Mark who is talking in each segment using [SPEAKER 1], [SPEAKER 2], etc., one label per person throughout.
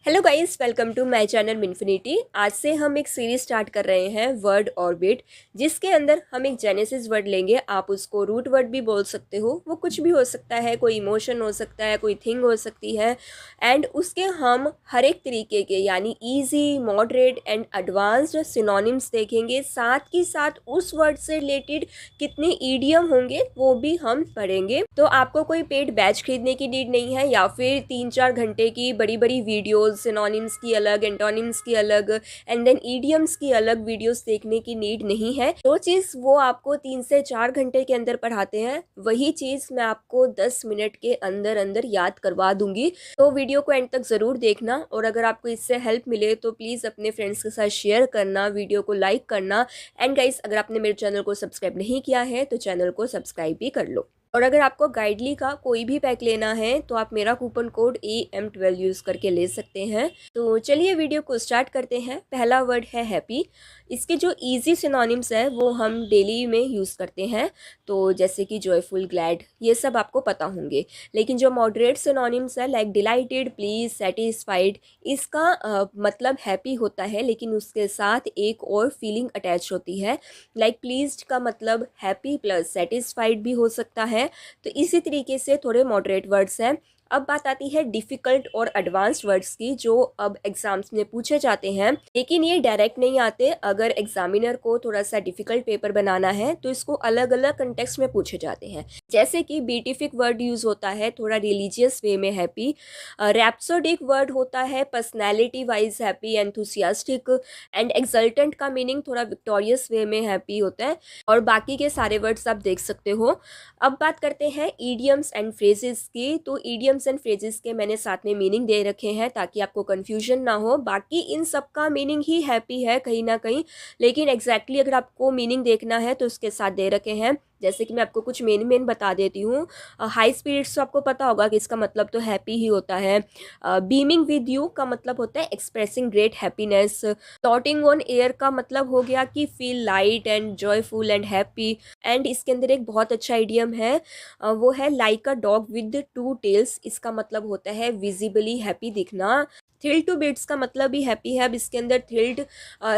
[SPEAKER 1] Hello guys, welcome to my channel Minfinity. आज से हम एक सीरीज स्टार्ट कर रहे हैं वर्ड ऑर्बिट, जिसके अंदर हम एक जेनेसिस वर्ड लेंगे। आप उसको रूट वर्ड भी बोल सकते हो, वो कुछ भी हो सकता है, कोई इमोशन हो सकता है, कोई थिंग हो सकती है। एंड उसके हम हर एक तरीके के यानी easy, moderate and advanced synonyms देखेंगे। साथ ही साथ उस वर्ड से रिलेटेड कितने ईडियम होंगे वो भी हम पढ़ेंगे। तो आपको कोई पेड बैच खरीदने की नीड नहीं है, या फिर 3-4 घंटे की बड़ी बड़ी वीडियोस, सिनोनिम्स की अलग, एंटोनिम्स की अलग एंड देन ईडियम्स की अलग वीडियोस देखने की नीड नहीं है। जो चीज़ वो आपको 3 से 4 घंटे के अंदर पढ़ाते हैं, वही चीज़ मैं आपको 10 मिनट के अंदर अंदर याद करवा दूंगी। तो वीडियो को एंड तक ज़रूर देखना, और अगर आपको इससे हेल्प मिले तो प्लीज़ अपने फ्रेंड्स के साथ शेयर करना, वीडियो को लाइक करना। एंड गाइस, अगर आपने मेरे चैनल को सब्सक्राइब नहीं किया है तो चैनल को सब्सक्राइब भी कर लो। और अगर आपको गाइडली का कोई भी पैक लेना है तो आप मेरा कूपन कोड AM12 यूज़ करके ले सकते हैं। तो चलिए वीडियो को स्टार्ट करते हैं। पहला वर्ड है हैप्पी। इसके जो इजी सिनोनिम्स है वो हम डेली में यूज़ करते हैं, तो जैसे कि जॉयफुल, ग्लैड, ये सब आपको पता होंगे। लेकिन जो मॉडरेट सिनोनिम्स है लाइक डिलाइटेड, प्लीज, सेटिस्फाइड, इसका मतलब हैप्पी होता है, लेकिन उसके साथ एक और फीलिंग अटैच होती है। लाइक प्लीज्ड का मतलब हैप्पी प्लस सेटिस्फाइड भी हो सकता है। तो इसी तरीके से थोड़े मॉडरेट वर्ड्स हैं। अब बात आती है डिफ़िकल्ट और एडवांस्ड वर्ड्स की, जो अब एग्जाम्स में पूछे जाते हैं, लेकिन ये डायरेक्ट नहीं आते। अगर एग्जामिनर को थोड़ा सा डिफ़िकल्ट पेपर बनाना है तो इसको अलग अलग कंटेक्स्ट में पूछे जाते हैं। जैसे कि बीटिफिक वर्ड यूज़ होता है थोड़ा रिलीजियस वे में हैप्पी। रैप्सोडिक वर्ड होता है personality wise happy, enthusiastic. And exultant का मीनिंग थोड़ा विक्टोरियस वे में हैप्पी होता है। और बाकी के सारे वर्ड्स आप देख सकते हो। अब बात करते हैं ईडियम्स एंड फ्रेजेस की। तो ईडियम्स एंड फ्रेजेस के मैंने साथ में मीनिंग दे रखे हैं ताकि आपको कंफ्यूजन ना हो। बाकी इन सब का मीनिंग ही हैप्पी है कहीं ना कहीं, लेकिन एग्जैक्टली अगर आपको मीनिंग देखना है तो उसके साथ दे रखे हैं। जैसे कि मैं आपको कुछ मेन बता देती हूँ। हाई स्पिरिट्स तो आपको पता होगा कि इसका मतलब तो हैप्पी ही होता है। बीमिंग विद यू का मतलब होता है expressing great happiness. Floating on air का मतलब हो गया कि feel light and joyful and happy. And इसके अंदर एक बहुत अच्छा आइडियम है, वो है like a dog with 2 tails. इसका मतलब होता है विजिबली हैप्पी दिखना। थ्रिल टू बिट्स का मतलब भी हैप्पी है। अब इसके अंदर थ्रिल्ड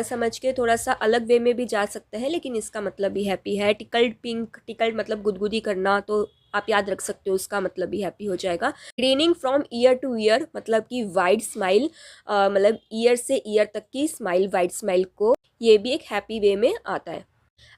[SPEAKER 1] समझ के थोड़ा सा अलग वे में भी जा सकता है, लेकिन इसका मतलब भी हैप्पी है। टिकल्ड पिंक, टिकल्ड मतलब गुदगुदी करना, तो आप याद रख सकते हो, उसका मतलब भी हैप्पी हो जाएगा। Grinning from year two year मतलब कि वाइड स्माइल, मतलब ईयर से ईयर तक की स्माइल, वाइड स्माइल को, ये भी एक हैप्पी वे में आता है।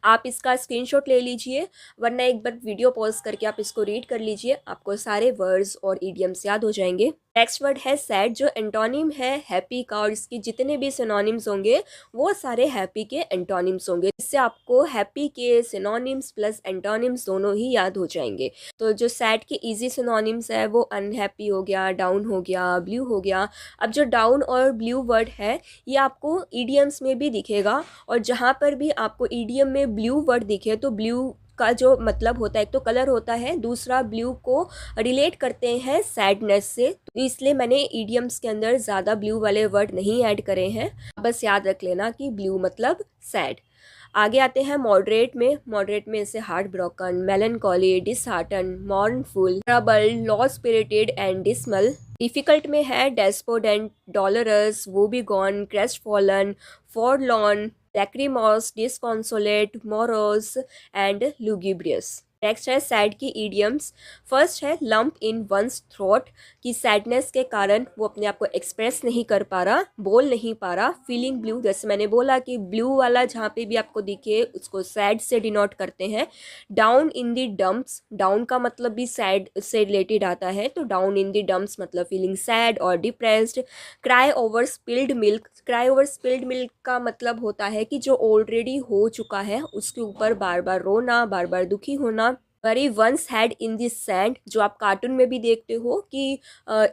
[SPEAKER 1] आप इसका स्क्रीनशॉट ले लीजिए, वरना एक बार वीडियो पॉज करके आप इसको रीड कर लीजिए, आपको सारे वर्ड्स और इडियम्स याद हो जाएंगे। नेक्स्ट वर्ड है सैड, जो एंटोनिम है हैप्पी का, और इसके जितने भी सिनोनिम्स होंगे वो सारे हैप्पी के एंटोनिम्स होंगे। इससे आपको हैप्पी के सिनोनिम्स प्लस एंटोनिम्स दोनों ही याद हो जाएंगे। तो जो सैड के इजी सिनोनिम्स है वो अनहैप्पी हो गया, डाउन हो गया, ब्लू हो गया। अब जो डाउन और ब्लू वर्ड है ये आपको ईडियम्स में भी दिखेगा, और जहाँ पर भी आपको ईडियम में ब्लू वर्ड दिखे तो ब्लू का जो मतलब होता है, एक तो कलर होता है, दूसरा ब्लू को रिलेट करते हैं सैडनेस से, तो इसलिए मैंने ईडियम्स के अंदर ज़्यादा ब्लू वाले वर्ड नहीं ऐड करे हैं। बस याद रख लेना कि ब्लू मतलब सैड। आगे आते हैं मॉडरेट में। मॉडरेट में इसे heart broken, melancholy, disheartened, mournful, trouble, low spirited and dismal. Difficult में है despondent, dolorous, woebegone, crestfallen, forlorn, lachrymose, disconsolate, morose and lugubrious. Next है सैड की इडियम्स। फर्स्ट है लंप इन वंस थ्रोट, कि sadness के कारण वो अपने आप को एक्सप्रेस नहीं कर पा रहा, बोल नहीं पा रहा। फीलिंग ब्लू, जैसे मैंने बोला कि ब्लू वाला जहाँ पे भी आपको दिखे उसको सैड से डिनोट करते हैं। Down in the dumps, down का मतलब भी सैड से रिलेटेड आता है, तो डाउन इन द डम्प्स मतलब फीलिंग सैड और depressed. Cry over spilled milk, cry over spilled milk का मतलब होता है कि जो ऑलरेडी हो चुका है उसके ऊपर बार बार रोना, बार बार दुखी होना। Very once had in this sand, जो आप कार्टून में भी देखते हो कि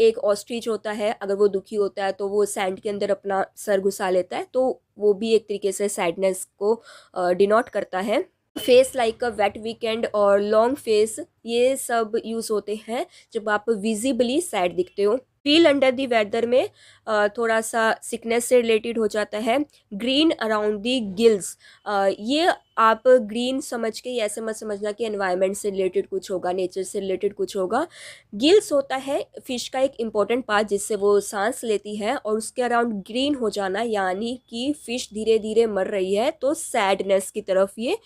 [SPEAKER 1] एक ऑस्ट्रिच होता है, अगर वो दुखी होता है तो वो सैंड के अंदर अपना सर घुसा लेता है, तो वो भी एक तरीके से सैडनेस को डिनोट करता है। Face like a wet weekend और लॉन्ग फेस, ये सब यूज़ होते हैं जब आप विजिबली सैड दिखते हो। फील अंडर दी वेदर में थोड़ा सा सिकनेस से रिलेटेड हो जाता है। ग्रीन अराउंड दी गिल्स, ये आप ग्रीन समझ के ऐसे मत समझना कि एनवायरनमेंट से रिलेटेड कुछ होगा, नेचर से रिलेटेड कुछ होगा। गिल्स होता है फिश का एक इम्पॉर्टेंट पार्ट जिससे वो सांस लेती है, और उसके अराउंड ग्रीन हो जाना यानी कि फिश धीरे धीरे मर रही है, तो सैडनेस की तरफ ये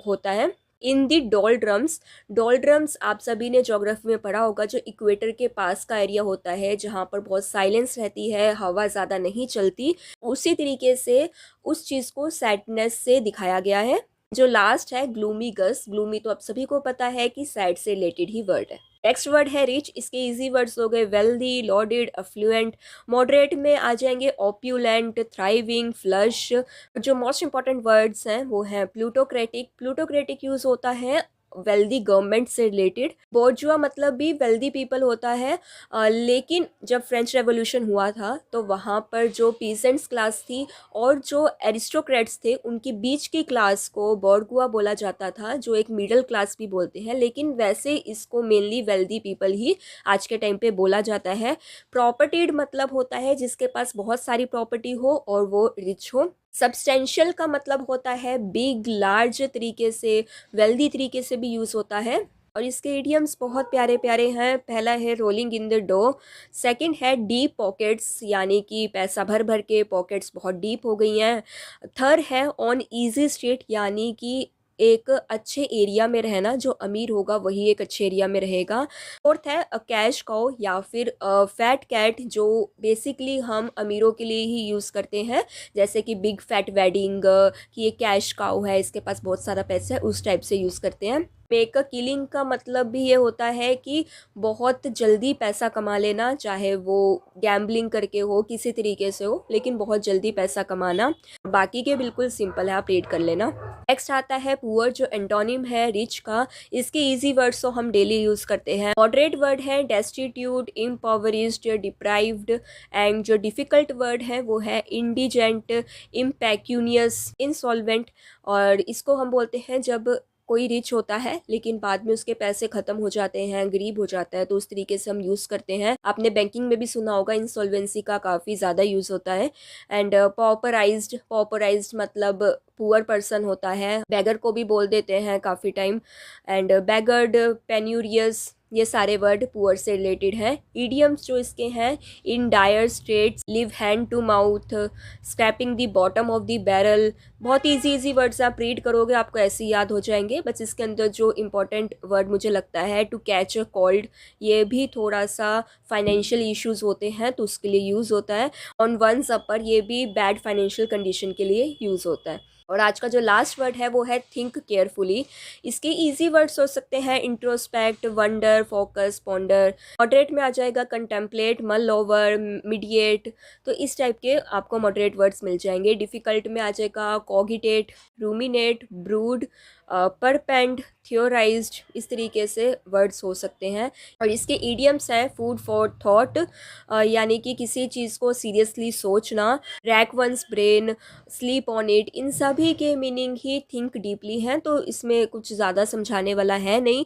[SPEAKER 1] होता है। इन दी डोल्ड्रम्स, डोल्ड्रम्स आप सभी ने ज्योग्राफी में पढ़ा होगा, जो इक्वेटर के पास का एरिया होता है जहाँ पर बहुत साइलेंस रहती है, हवा ज़्यादा नहीं चलती, उसी तरीके से उस चीज़ को सैडनेस से दिखाया गया है। जो लास्ट है ग्लूमी गस, ग्लूमी तो आप सभी को पता है कि सैड से रिलेटेड ही वर्ड है। नेक्स्ट वर्ड है रिच, इसके इजी वर्ड्स हो गए वेल्दी, लॉडेड, अफ्लुएंट। मॉडरेट में आ जाएंगे ओप्यूलेंट, थ्राइविंग, फ्लश। जो मोस्ट इंपॉर्टेंट वर्ड्स हैं वो हैं प्लूटोक्रेटिक, प्लूटोक्रेटिक यूज होता है वेल्दी गवर्नमेंट से रिलेटेड। बोर्जुआ मतलब भी वेल्दी पीपल होता है, लेकिन जब फ्रेंच रेवोल्यूशन हुआ था तो वहाँ पर जो पीसेंट्स क्लास थी और जो एरिस्टोक्रेट्स थे उनके बीच की क्लास को बोर्गुआ बोला जाता था, जो एक मिडिल क्लास भी बोलते हैं, लेकिन वैसे इसको मेनली वेल्दी पीपल ही आज के टाइम पे बोला जाता है। प्रॉपर्टीड मतलब होता है जिसके पास बहुत सारी प्रॉपर्टी हो और वो रिच हो। सब्सटेंशियल का मतलब होता है बिग, लार्ज तरीके से, वेल्दी तरीके से भी यूज़ होता है। और इसके इडियम्स बहुत प्यारे प्यारे हैं। पहला है rolling in the dough, second है डीप पॉकेट्स यानी कि पैसा भर भर के पॉकेट्स बहुत डीप हो गई हैं। थर्ड है ऑन ईजी स्ट्रीट यानी कि एक अच्छे एरिया में रहना, जो अमीर होगा वही एक अच्छे एरिया में रहेगा। फोर्थ है अ कैश काउ या फिर फैट कैट, जो बेसिकली हम अमीरों के लिए ही यूज़ करते हैं, जैसे कि बिग फैट वेडिंग, कि ये कैश काउ है, इसके पास बहुत सारा पैसा है, उस टाइप से यूज़ करते हैं। मेक अ किलिंग का मतलब भी ये होता है कि बहुत जल्दी पैसा कमा लेना, चाहे वो गैम्बलिंग करके हो, किसी तरीके से हो, लेकिन बहुत जल्दी पैसा कमाना। बाकी के बिल्कुल सिंपल है, आप रीड कर लेना। नेक्स्ट आता है पुअर, जो एंटोनिम है रिच का। इसके इजी वर्ड्स तो हम डेली यूज़ करते हैं। मॉडरेट वर्ड है डेस्टिट्यूट, इम्पॉवरिश्ड, डिप्राइव्ड। एंड जो डिफ़िकल्ट वर्ड है वो है इंडिजेंट, इम्पेक्यूनियस, इंसॉल्वेंट। और इसको हम बोलते हैं जब कोई रिच होता है लेकिन बाद में उसके पैसे ख़त्म हो जाते हैं, गरीब हो जाता है, तो उस तरीके से हम यूज़ करते हैं। आपने बैंकिंग में भी सुना होगा, इंसॉल्वेंसी का काफ़ी ज़्यादा यूज़ होता है। एंड पॉपराइज्ड, पॉपराइज्ड मतलब पुअर पर्सन होता है, बेगर को भी बोल देते हैं काफ़ी टाइम। एंड बेगर्ड, पेन्यूरियस, ये सारे वर्ड पुअर से रिलेटेड हैं। इडियम्स जो इसके हैं, in dire straits, live hand to mouth, scraping the bottom of the barrel. बहुत इजी वर्ड्स आप रीड करोगे आपको ऐसे ही याद हो जाएंगे। बस इसके अंदर जो इम्पोर्टेंट वर्ड मुझे लगता है टू कैच अ कोल्ड, ये भी थोड़ा सा फाइनेंशियल इश्यूज होते हैं तो उसके लिए यूज़ होता है। ऑन वंस अपर, ये भी बैड फाइनेंशियल कंडीशन के लिए यूज़ होता है। और आज का जो लास्ट वर्ड है वो है थिंक केयरफुली। इसके इजी वर्ड्स हो सकते हैं introspect, wonder, focus, ponder. Moderate में आ जाएगा कंटेम्पलेट, मल ओवर, मीडिएट। तो इस टाइप के आपको मॉडरेट वर्ड्स मिल जाएंगे। डिफ़िकल्ट में आ जाएगा कॉगिटेट, रूमिनेट, ब्रूड, परपेंड, थियोराइज्ड। इस तरीके से वर्ड्स हो सकते हैं। और इसके ईडियम्स हैं फूड फॉर थॉट, यानी कि किसी चीज़ को सीरियसली सोचना, rack one's brain, sleep on it. इन सभी के मीनिंग ही थिंक डीपली हैं, तो इसमें कुछ ज़्यादा समझाने वाला है नहीं।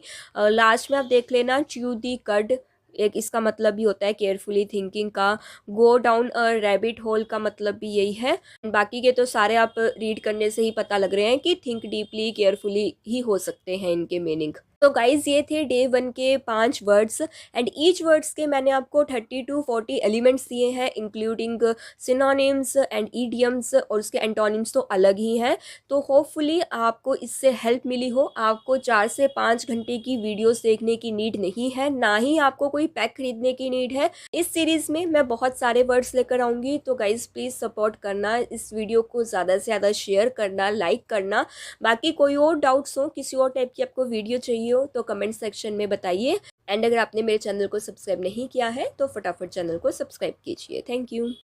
[SPEAKER 1] लास्ट में आप देख लेना च्यू दी कड, एक इसका मतलब भी होता है केयरफुली थिंकिंग का। Go down a rabbit hole का मतलब भी यही है। बाकी के तो सारे आप रीड करने से ही पता लग रहे हैं कि थिंक डीपली, केयरफुली ही हो सकते हैं इनके मीनिंग। तो गाइज ये थे डे 1 के 5 वर्ड्स। एंड ईच वर्ड्स के मैंने आपको 30 to 40 एलिमेंट्स दिए हैं, इंक्लूडिंग सिनोनिम्स एंड ईडियम्स, और उसके एंटोनिम्स तो अलग ही हैं। तो होपफुली आपको इससे हेल्प मिली हो। आपको 4 से 5 घंटे की वीडियोस देखने की नीड नहीं है, ना ही आपको कोई पैक खरीदने की नीड है। इस सीरीज़ में मैं बहुत सारे वर्ड्स लेकर आऊँगी, तो गाइज प्लीज़ सपोर्ट करना, इस वीडियो को ज़्यादा से ज़्यादा शेयर करना, लाइक करना। बाकी कोई और डाउट्स हो, किसी और टाइप की आपको वीडियो चाहिए हो तो कमेंट सेक्शन में बताइए। एंड अगर आपने मेरे चैनल को सब्सक्राइब नहीं किया है तो फटाफट चैनल को सब्सक्राइब कीजिए। Thank you.